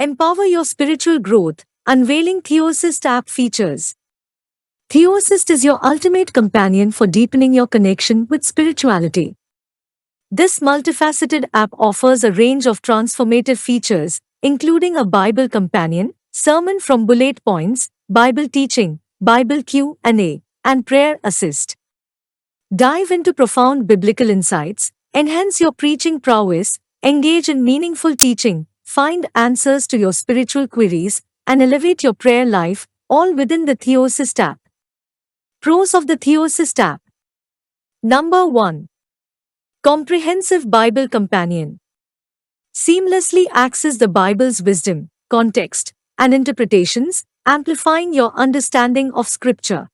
Empower your spiritual growth, unveiling TheoAssist app features. TheoAssist is your ultimate companion for deepening your connection with spirituality. This multifaceted app offers a range of transformative features, including a Bible companion, sermon from bullet points, Bible teaching, Bible Q&A, and prayer assist. Dive into profound biblical insights, enhance your preaching prowess, engage in meaningful teaching, find answers to your spiritual queries, and elevate your prayer life, all within the TheoAssist app. Pros of the TheoAssist app. Number 1. Comprehensive Bible Companion. Seamlessly access the Bible's wisdom, context, and interpretations, amplifying your understanding of Scripture.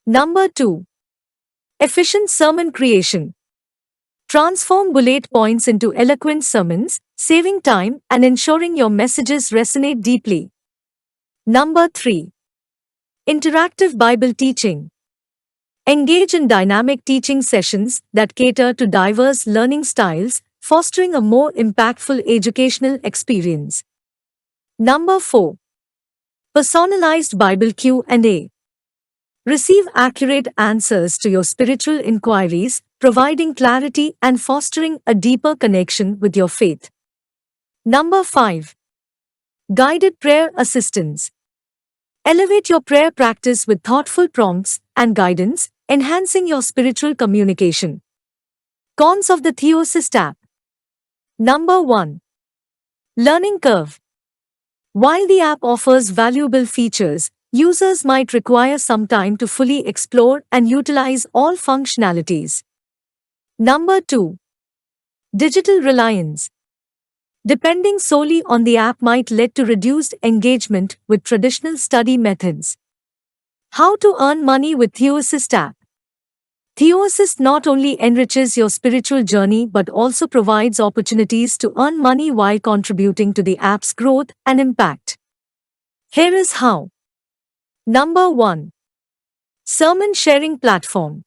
Number 2. Efficient Sermon Creation. Transform bullet points into eloquent sermons, saving time and ensuring your messages resonate deeply. Number 3. Interactive Bible Teaching. Engage in dynamic teaching sessions that cater to diverse learning styles, fostering a more impactful educational experience. Number 4. Personalized Bible Q&A. Receive accurate answers to your spiritual inquiries, providing clarity and fostering a deeper connection with your faith. Number 5. Guided Prayer Assistance. Elevate your prayer practice with thoughtful prompts and guidance, enhancing your spiritual communication. Cons of the TheoAssist app. Number 1. Learning curve. While the app offers valuable features, users might require some time to fully explore and utilize all functionalities. Number 2. Digital reliance. Depending solely on the app might lead to reduced engagement with traditional study methods. How to earn money with TheoAssist app. TheoAssist not only enriches your spiritual journey but also provides opportunities to earn money while contributing to the app's growth and impact. Here is how. Number 1. Sermon Sharing Platform.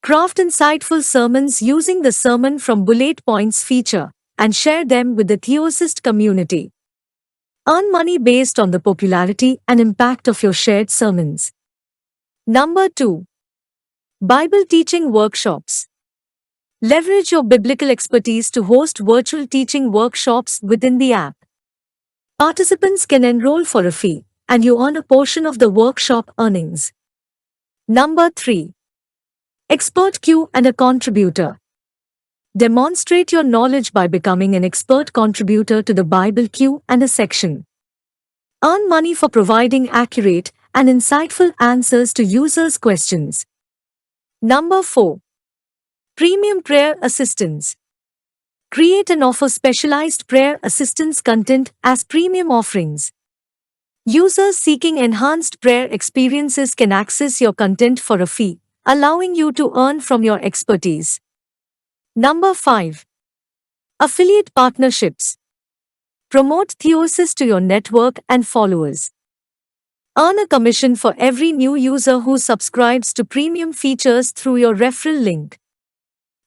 Craft insightful sermons using the Sermon from Bullet Points feature and share them with the TheoAssist community. Earn money based on the popularity and impact of your shared sermons. Number 2. Bible Teaching Workshops. Leverage your biblical expertise to host virtual teaching workshops within the app. Participants can enroll for a fee, and you earn a portion of the workshop earnings. Number 3. Expert Q and a contributor. Demonstrate your knowledge by becoming an expert contributor to the Bible Q&A section. Earn money for providing accurate and insightful answers to users' questions. Number 4. Premium Prayer Assistance. Create and offer specialized prayer assistance content as premium offerings. Users seeking enhanced prayer experiences can access your content for a fee, allowing you to earn from your expertise. Number 5. Affiliate Partnerships. Promote TheoAssist to your network and followers. Earn a commission for every new user who subscribes to premium features through your referral link.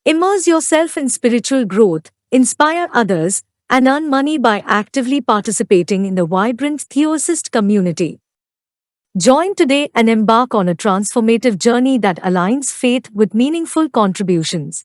Immerse yourself in spiritual growth, inspire others, and earn money by actively participating in the vibrant TheoAssist community. Join today and embark on a transformative journey that aligns faith with meaningful contributions.